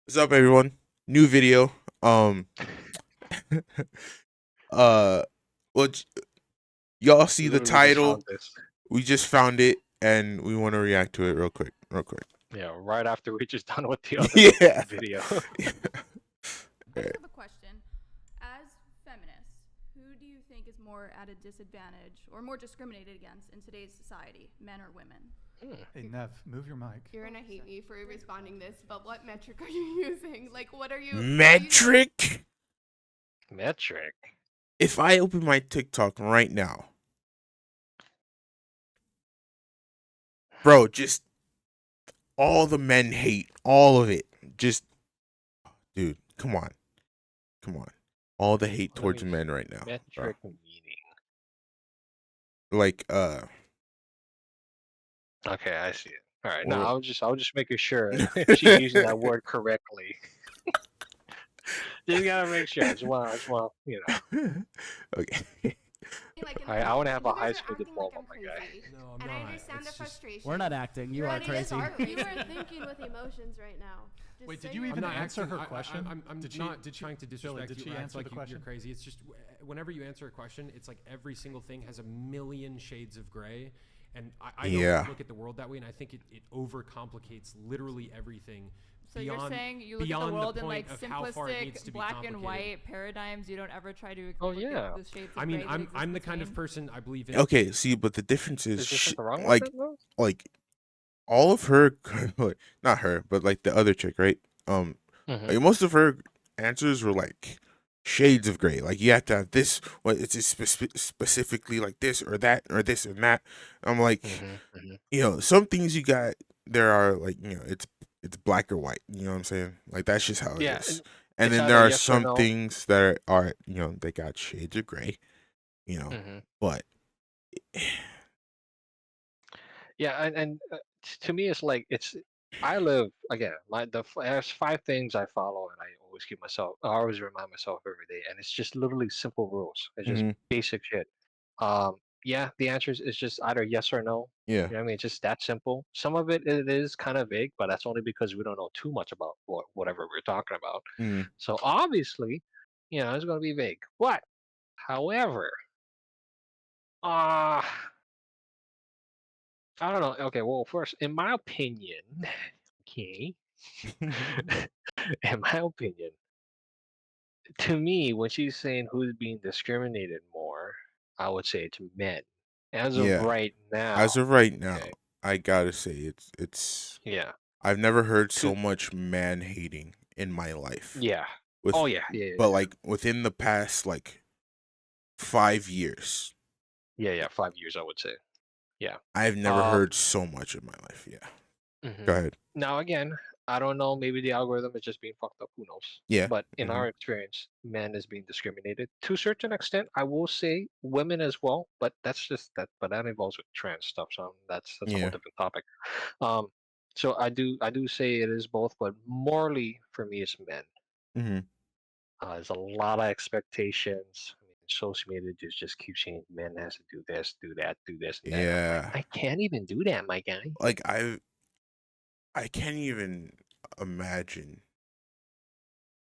What's up, everyone? New video. Uh, well, y'all see the Literally just found title? this. We just found it, and we want to react to it real quick. Yeah, right after we just done with the other Yeah. video. Yeah. I just have a question. As feminists, who do you think is more at a disadvantage or more discriminated against in today's society, men or women? Hey, Nev, move your mic. You're gonna hate me for responding this, but what metric are you using? Like, what are you? Metric. Metric. If I open my TikTok right now, bro, just all the men hate, all of it. Just, dude, come on. All the hate towards men right now, bro. Metric meaning. Like, Okay, I see it. All right, Well- no, I was just making sure if she's using that word correctly. Just gotta make sure. I just want, you know. Okay. I want to have You a guys high are school acting diploma, like I'm my guy. crazy. No, I'm And not. I understand It's the just- frustration. We're not acting. You are crazy. You are thinking with emotions right now. Just Wait, did say you you're even not. answer her question? I'm Did she- not trying to disrespect did you. she or act answer like the you're question? crazy. It's just whenever you answer a question, it's like every single thing has a million shades of gray. And I Yeah. don't look at the world that way, and I think it overcomplicates literally everything. So you're saying you look at the beyond the world in point like of how far it needs to simplistic be black and complicated. white paradigms. You don't ever try to Oh, look yeah. at the shades of I mean, gray that I'm exist the kind of between. person I believe in. Okay, see, but the difference Is is, there something wrong with like, it, though? like all of her, not her, but like the other chick, right? Mhm. Like most of her answers were like shades of gray. Like you have to have this. What it's specifically like this or that or this and that. I'm like, some things you got. There are like it's black or white. You know what I'm saying? Like that's just how it Yeah, is. and And it's then there either are yes or some no. things that are they got shades of gray. But Yeah, and to me, it's like I live again. There's 5 things I follow, and I always remind myself every day, and it's just literally simple rules. It's just Mhm. basic shit. Yeah, the answer is just either yes or no. Yeah. You know what I mean? It's just that simple. Some of it is kind of vague, but that's only because we don't know too much about whatever we're talking about. Mhm. So obviously, it's going to be vague. But, however, uh I don't know. Okay, well, first, in my opinion, okay, in my opinion, to me, when she's saying who's being discriminated more, I would say it's men. As of Yeah. right now, As of right now, okay, I gotta say it's. yeah, I've never heard to, so much man hating in my life. yeah, With oh yeah, but like within the past like 5 years, yeah, 5 years, I would say, yeah. I've never Um, heard so much in my life. Yeah. mhm. Go ahead. Now again, I don't know. Maybe the algorithm is just being fucked up. Who knows? Yeah. But in Mhm. our experience, men is being discriminated to a certain extent. I will say women as well, but that's just that. But that involves with trans stuff, so that's a whole Yeah. different topic. Um, so I do say it is both, but morally for me it's men. Mhm. There's a lot of expectations. I mean, social media just keeps saying men has to do this, do that, do this, and that. I'm like, Yeah. I can't even do that, my guy. Like I can't even imagine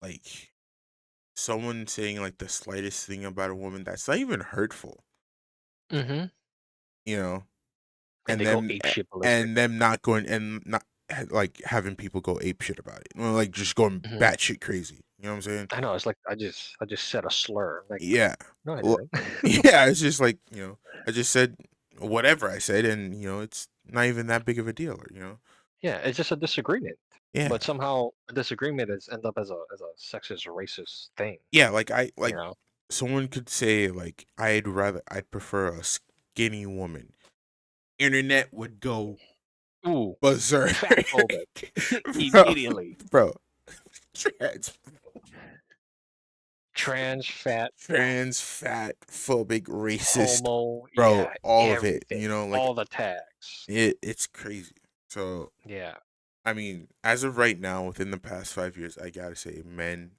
like someone saying like the slightest thing about a woman that's not even hurtful, Mm-hmm. you know, And and they go them ape shit ballistic. and them not going and not like having people go ape shit about it, or like just going Mhm. batshit crazy. You know what I'm saying? I know, it's like I just said a slur. Like, Yeah. no, I Well, didn't. yeah, it's just like, I just said whatever I said, and it's not even that big of a deal, or. Yeah, it's just a disagreement. Yeah. But somehow a disagreement is end up as a sexist, racist thing. Yeah, like You know? someone could say like I'd prefer a skinny woman. Internet would go Ooh, berserk. fatphobic. Bro, Immediately. bro. Trans, fat, Fat, phobic, racist, homo, bro, yeah, all of it, everything. like All the tags. it's crazy. So, Yeah. I mean, as of right now, within the past 5 years, I gotta say men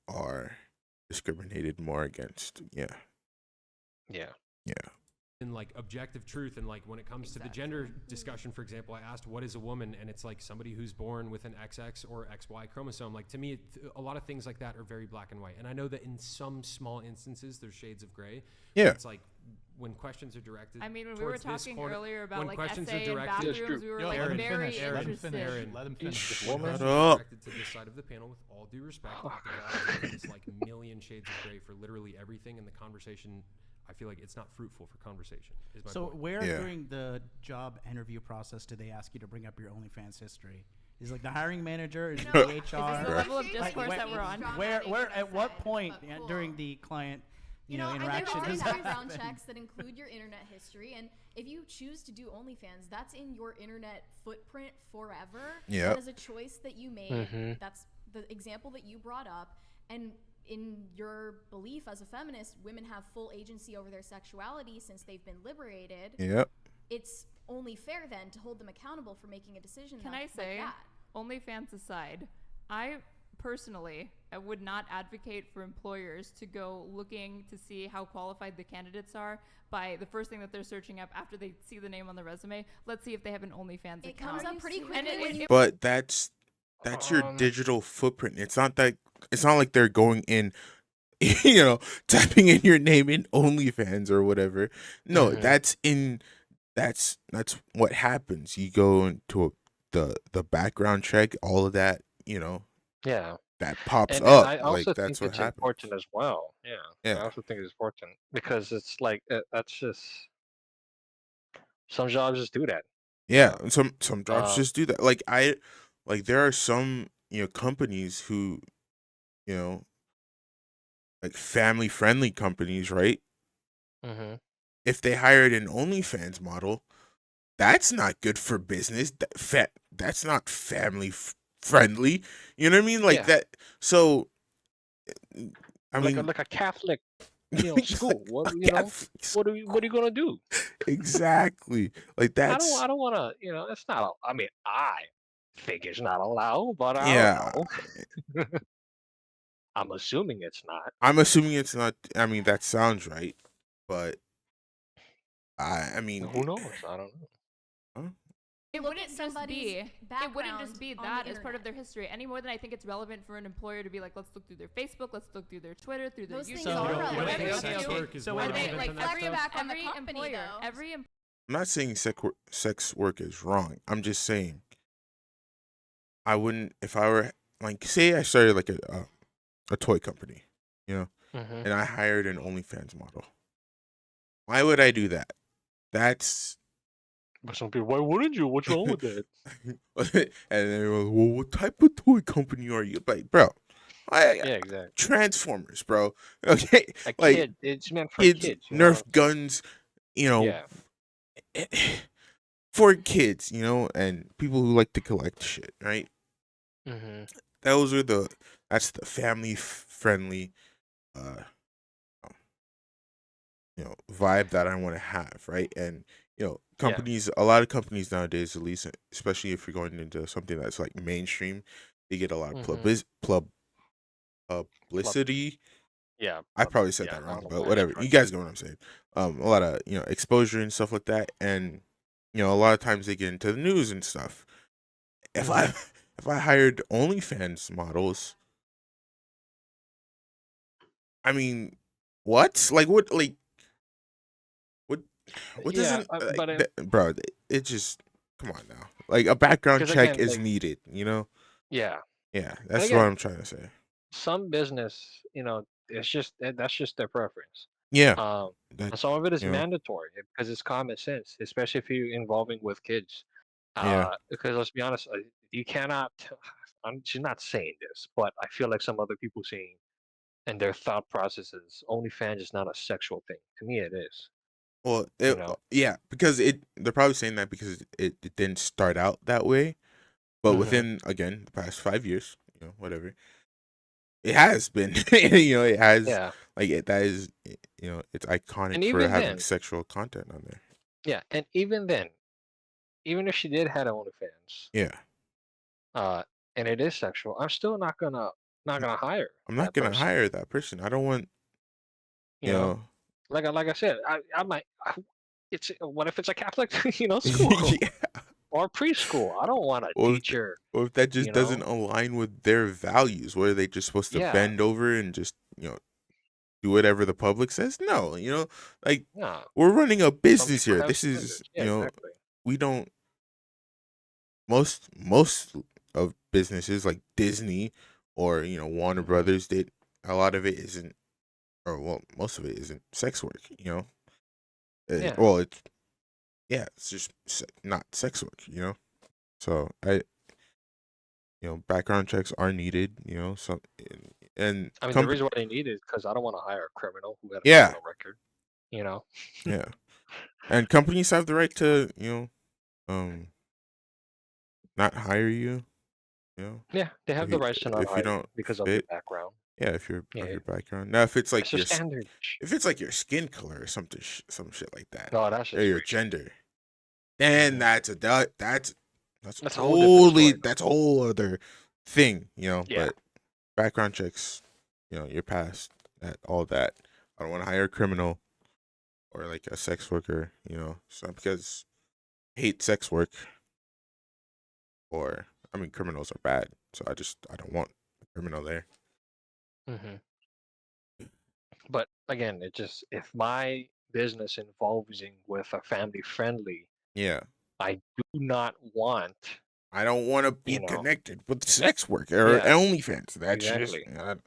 are discriminated more against. Yeah. Yeah. Yeah. in like objective truth, and like when it comes to the gender discussion, for example, I asked what is a woman, and it's like somebody who's born with an XX or XY chromosome. Like to me, a lot of things like that are very black and white, and I know that in some small instances there's shades of gray. Yeah. It's like when questions are directed. I mean, when we were towards this talking corner, earlier about when like questions are essay and directed- That's true. bathrooms, we were Yo, like let him very finish, let him interested. finish. Let him finish. When Shut questions up. are directed to this side of the panel, with all due respect, it's like million shades of gray for literally everything in the conversation. I feel like it's not fruitful for conversation. Is my So point. where Yeah. during the job interview process do they ask you to bring up your OnlyFans history? Is like the hiring manager, is it No, the Is this the HR? level of Like, discourse where- that we're on? Where at what But point cool. during the client, you know, I think interaction there does are that background happen? checks that include your internet history, and if you choose to do OnlyFans, that's in your internet footprint forever. Yeah. That is a choice that you made. Mhm. That's the example that you brought up, and in your belief as a feminist, women have full agency over their sexuality since they've been liberated. Yep. It's only fair then to hold them accountable for making a decision. Can like I say, that. OnlyFans aside, I personally would not advocate for employers to go looking to see how qualified the candidates are by the first thing that they're searching up after they see the name on the resume. Let's see if they have an OnlyFans It account. comes up pretty quickly And when you But that's your Um, digital footprint. It's not like they're going in, typing in your name in OnlyFans or whatever. No, Mhm. that's what happens. You go into the background check, all of that, Yeah. that pops And up. I Like also that's think what it's happens. important as well. Yeah. I Yeah. also think it's important because it's like that's just some jobs just do that. Yeah, and some jobs Uh, just do that. Like there are some, companies who, you know, like family friendly companies, right? hmm If they hired an OnlyFans model, that's not good for business. That's not family friendly. You know what I mean? Like Yeah. that. So, I like mean, a Catholic, school. What Catholic what are you gonna do? exactly. Like I that's don't want to. It's not. I mean, I think it's not allowed, but I yeah. don't know. I'm assuming it's not. I'm assuming it's not. I mean, that sounds right, but I mean, Who knows? I don't know. huh? It look wouldn't at just somebody's be. It wouldn't just background be on that the as part of internet. their history any more than I think it's relevant for an employer to be like, let's look through their Facebook, let's look through their Twitter, through their Those things YouTube. are You don't relevant. think whatever sex you do. work is So more wait a Every, minute. relevant like than that flex stuff? back on the every company, employer, though. every I'm not saying sex work is wrong. I'm just saying I wouldn't if I were like say I started like a toy company, hmm and I hired an OnlyFans model. Why would I do that? That's But some people, why wouldn't you? What's wrong with that? and they're like, well, what type of toy company are you? Like, bro, I Yeah, exactly. Transformers, bro. Okay, A like kid. It's meant for kids, kids. Nerf guns, Yeah. for kids, and people who like to collect shit, right? hmm That's the family friendly, uh, vibe that I want to have, right? And companies, a lot of companies nowadays, at least, especially if you're going into something that's like mainstream, they get a lot of publicity. Yeah. I probably said yeah, that I wrong, don't know but why I whatever. tried You to- guys know what I'm saying. A lot of exposure and stuff like that, and a lot of times they get into the news and stuff. If I hired OnlyFans models, I mean, what? Like what? Like what Yeah, doesn't? but Bro, it just come on now. Like a background 'cause check again, is like- needed. yeah, Yeah, that's again- what I'm trying to say. some business, it's just that's just their preference. Yeah, And some of it is you know. mandatory because it's common sense, especially if you're involving with kids. Yeah. Because let's be honest, you cannot. She's not saying this, but I feel like some other people saying, and their thought processes, OnlyFans is not a sexual thing. To me, it is. Well, You know. yeah, because they're probably saying that because it didn't start out that way, but Mhm. within again the past 5 years, whatever, it has been, it has Yeah, that is, it's iconic And for even having then- sexual content on there. yeah, and even then, even if she did had OnlyFans, Yeah, and it is sexual, I'm still not gonna hire. I'm not that gonna person, hire that person. I don't want, You know, like I said, I might. what if it's a Catholic, school Yeah. or preschool? I don't want a Or if, teacher, or if that just you doesn't know. align with their values, where they just supposed to Yeah, bend over and just do whatever the public says. No, like yeah. we're running a Some business people here. have This standards. is Yeah, exactly. we don't most of businesses like Disney or Warner Mhm. Brothers, a lot of it isn't, or well, most of it isn't sex work. Yeah. Well, it's just not sex work. So background checks are needed. So and I mean, the reason why they need it is because I don't want to hire a criminal who had a yeah, criminal record. yeah, and companies have the right to not hire you. Yeah, they have if the you rights to not if you hire you don't because of your fit. background. Yeah, if you're Yeah, of your background. Now, if it's it's like just standard. if it's like your skin color or something, some shit like that, No, that's or just your racist. gender, then Mhm. that's a that's That's a whole different totally story, though. that's a whole other thing. Yeah. But background checks, you're past all that. I don't want to hire a criminal or like a sex worker. So because I hate sex work, or I mean criminals are bad, so I don't want a criminal there. hmm But again, if my business involves with a family friendly, Yeah. I do not want, I don't want to be you know, connected with sex work or yeah, OnlyFans. That's just exactly.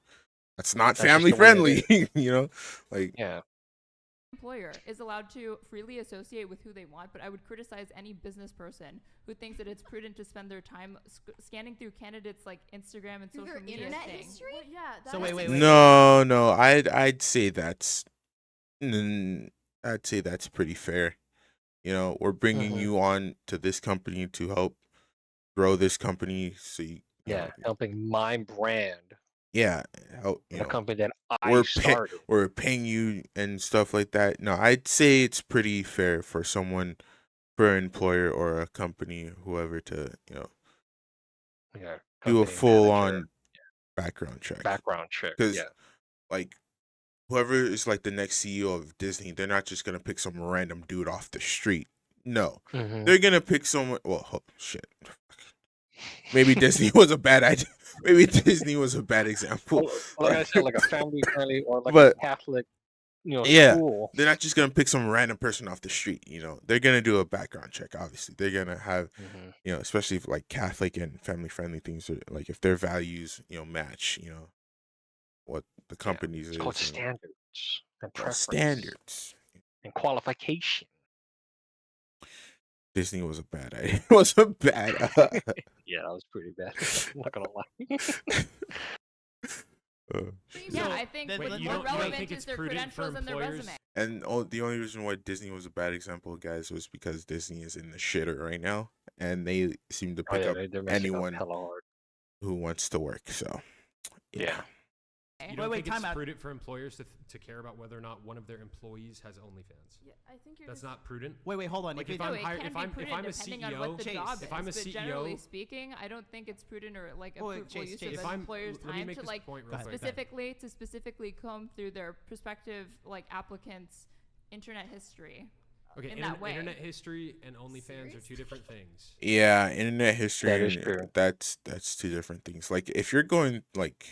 that's not That's just family the way it friendly. is. Like Yeah. Employer is allowed to freely associate with who they want, but I would criticize any business person who thinks that it's prudent to spend their time scanning through candidates like Instagram and Through social their media internet thing. history? Well, yeah. So that wait, is- wait. no, I'd say I'd say that's pretty fair. We're bringing Mhm. you on to this company to help grow this company, so Yeah, helping my brand, yeah, help the company that I we're started. we're paying you and stuff like that. No, I'd say it's pretty fair for an employer or a company, whoever, to Yeah, do a company full manager, on background check. background check. Because Yeah. like whoever is like the next CEO of Disney, they're not just gonna pick some random dude off the street. No, Mhm. they're gonna pick someone. Well, shit. Maybe Disney was a bad idea. Maybe Disney was a bad example. Well, like I said, like a family friendly or like But a Catholic, yeah, school. they're not just gonna pick some random person off the street. They're gonna do a background check. Obviously, they're gonna have, Mhm. especially if like Catholic and family friendly things are like if their values, match, what the Yeah. company's It's called is. standards and preference Standards. and qualification. Disney was a bad idea. It was a bad. Yeah, that was pretty bad. I'm not gonna lie. Yeah, So, I think then what's let- more you don't relevant think is it's their prudent for credentials and their employers? resume. And the only reason why Disney was a bad example, guys, was because Disney is in the shitter right now, and they seem to Oh pick yeah, up they're messing up anyone hella hard. who wants to work. So, Yeah. You don't Wait, think time it's out. prudent for employers to care about whether or not one of their employees has OnlyFans? Yeah, I think you're That's just- not prudent. Wait, hold on. Like, if if it- I'm No, it hired- can if be I'm- if prudent I'm a depending on CEO, what the Chase, job if I'm a is, but CEO generally speaking, I don't think it's prudent or like a Wait, fruitful Chase, use Chase. of If an I'm- employer's let me time make to this like point real Go ahead. quick. specifically comb through their prospective like applicants' internet history. Okay, in that way. internet history and OnlyFans are two different things. yeah, internet history. That is and true. That's two different things. Like if you're going like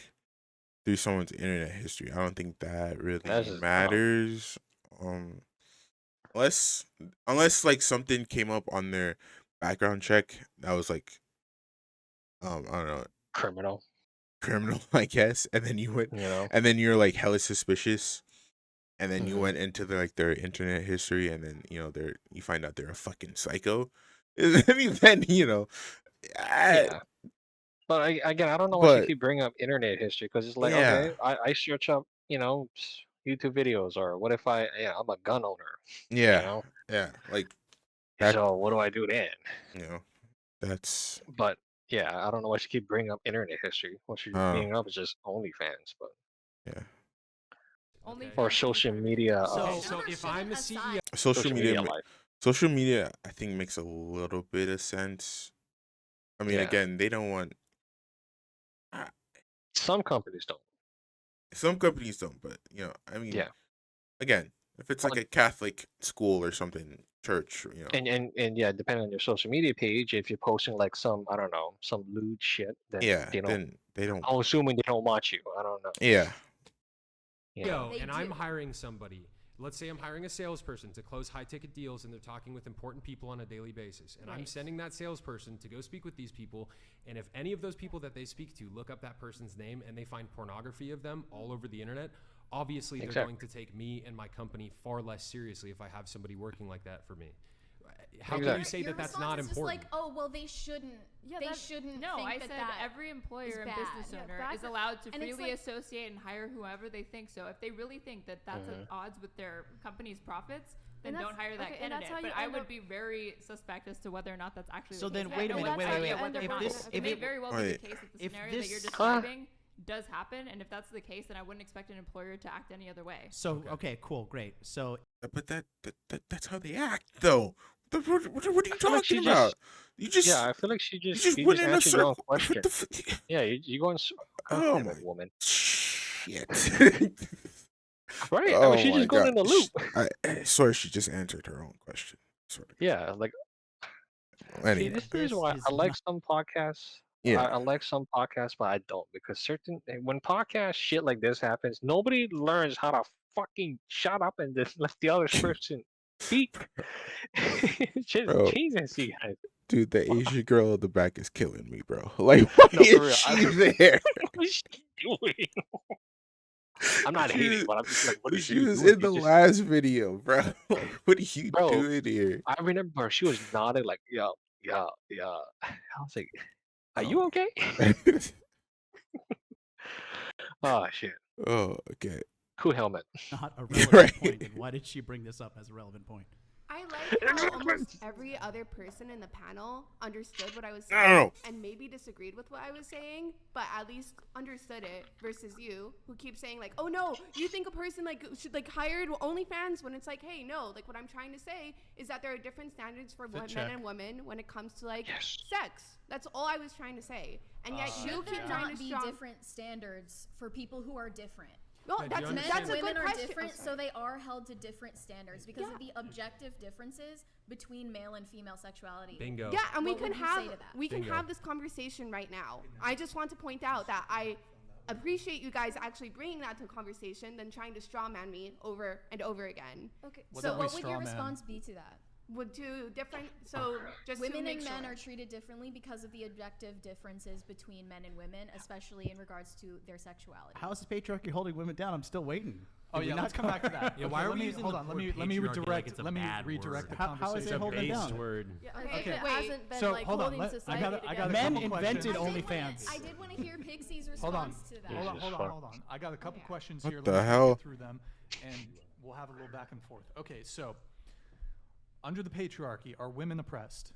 through someone's internet history, I don't think that really That's just dumb. matters. Unless like something came up on their background check that was like, I don't know, Criminal, criminal, I guess, and then and then you're like hella suspicious, and then you Mhm. went into their internet history, and then you find out they're a fucking psycho. Then Yeah. But again, I don't know why But- she keep bringing up internet history because it's like, Yeah. okay, I search up, YouTube videos, or what if I'm a gun owner, yeah, yeah, like That- so what do I do then? that's But yeah, I don't know why she keep bringing up internet history. What she's bringing up is just OnlyFans, but yeah. Only Okay. or social media. So if I'm a CEO, Social media, life. social media, I think makes a little bit of sense. I mean, Yeah. again, they don't want. Some companies don't. Some companies don't, but I mean, Yeah. Again, If it's like a Catholic school or something, church, you know. And yeah, depending on your social media page, if you're posting like some, I don't know, some lewd shit, then Yeah, they don't. then they don't. I'm assuming they don't watch you. I don't know. Yeah. You know. They and I'm do. hiring somebody. Let's say I'm hiring a salesperson to close high ticket deals, and they're talking with important people on a daily basis. And I'm Right. sending that salesperson to go speak with these people. And if any of those people that they speak to look up that person's name and they find pornography of them all over the internet, obviously they're Exactly. going to take me and my company far less seriously if I have somebody working like that for me. How can Exactly. you say Your that that's response not is just important? like, oh well, they shouldn't. Yeah, they that- shouldn't. No, think I that said that every employer is and bad. business Yeah, owner that's is allowed to and it's freely like- associate and hire whoever they think so. If they really think that that's at odds with their company's profits, then And don't that's- hire that okay, and that's candidate. how you But I end would up- be very suspect as to whether or not that's actually So the then case. wait a I have minute, no wait, idea wait. whether If or not- this- it if may it- very well be wait. the case that the If scenario that you're this- describing does happen, and if that's the case, then I wouldn't expect an employer to act any other way. So okay, cool, great. So But that's how they act, though. What are you I feel like she talking about? just- You just Yeah, I feel like you just just went in a answered your own circle. question. What the Yeah, you go and Oh damn it, my- woman. shit. Right? I mean, she's my just going in the God. loop. I swear she just answered her own question. Sort of. Yeah, like see, Anyway, this is This why is I like not- some podcasts. yeah. I like some podcasts, but I don't because when podcast shit like this happens, nobody learns how to fucking shut up and just let the other person speak. It's just Bro. Jesus, you guys. Dude, the Asian girl in the back is killing me, bro. Like, why No, for real, is she there? What is she doing? I'm not She hating, was- but I'm just like, what is She she was doing? in the She just- last video, bro. Like, what are you Bro. doing here? I remember she was nodding like, yeah. I was like, are you okay? Oh shit. Oh, okay. Cool helmet. not a Yeah, relevant right. point. And why did she bring this up as a relevant point? I like how almost every other person in the panel understood what I was I don't saying know. and maybe disagreed with what I was saying, but at least understood it versus you who keep saying like, oh no, you think a person like should like hired OnlyFans when it's like, hey, no, like what I'm trying to say is that there are different standards for men check. and women when it comes to like Yes. sex. That's all I was trying to say. And yet you Should keep there trying not to be strong. different standards for people who are different? No, But do that's you Men understand that's and a women good are question. different, Oh, so they are held to different standards because of the objective differences between male and female sexuality. Bingo. Yeah, and we What can would you have say to that? we can Bingo. have this conversation right now. I just want to point out that I appreciate you guys actually bringing that to conversation than trying to strawman me over and over again. Okay, What so did we what would your straw man? response be to that? Would do different. So just to Women make and men sure. are treated differently because of the objective differences between men and women, especially in regards to their sexuality. How is the patriarchy holding women down? I'm still waiting. Oh Did we yeah, not let's come back to that. Yeah, Okay, why are let we me using hold the on? word Let me patriarchy like redirect. it's a Let me bad redirect the word? How is conversation. it holding them Based down? word. Yeah, Okay, it wait, hasn't been so like hold on, holding let- I society got a together. Men couple invented questions. OnlyFans. I did want to hear Pixie's Hold on. response to that. Hold on, Jesus hold on, fuck. hold on. I got a couple questions What here. the Let me hell? get through them, and we'll have a little back and forth. Okay, so under the patriarchy, are women oppressed?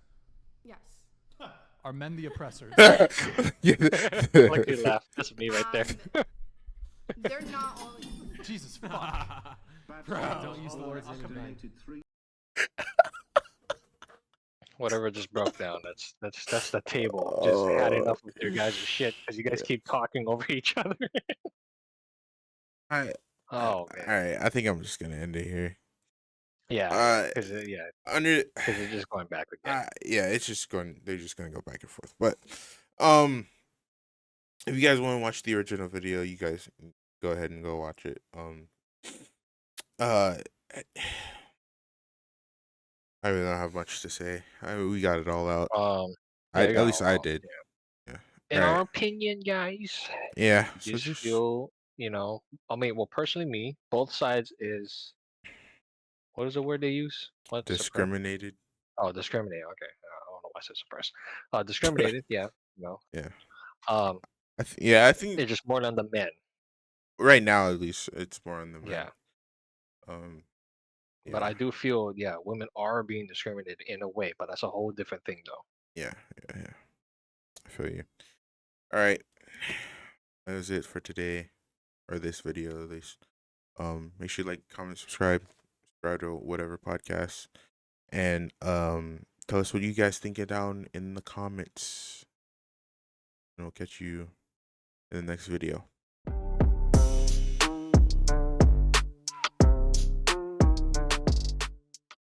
Yes. Are men the oppressors? Yeah. Like you laughed. That's me right there. They're not all. Jesus fuck. Bro, don't use the words I'll come back. Whatever just broke down. That's the table. Just had enough with your guys' shit because you guys keep talking over each other. I, Oh all man. right. I think I'm just gonna end it here. Yeah. Because Under. it's just going back again. Yeah, it's just going. They're just gonna go back and forth. But, if you guys want to watch the original video, you guys go ahead and go watch it. I really don't have much to say. We got it all out. Yeah, you got At least all I out, did. Yeah. In Right. our opinion, guys, Yeah. I So just just feel, I mean, well, personally, me, both sides is, what is the word they use? What? discriminated. Oh, discriminate. Okay. I don't know why I said suppress. Discriminated. Yeah. Yeah. Um, I think it's just more than the men. right now at least it's more on the men. Yeah. Yeah. But I do feel, women are being discriminated in a way, but that's a whole different thing, though. Yeah. I feel you. All right. That was it for today, or this video at least. Make sure you like, comment, subscribe to whatever podcast, and tell us what you guys think it down in the comments. And we'll catch you in the next video.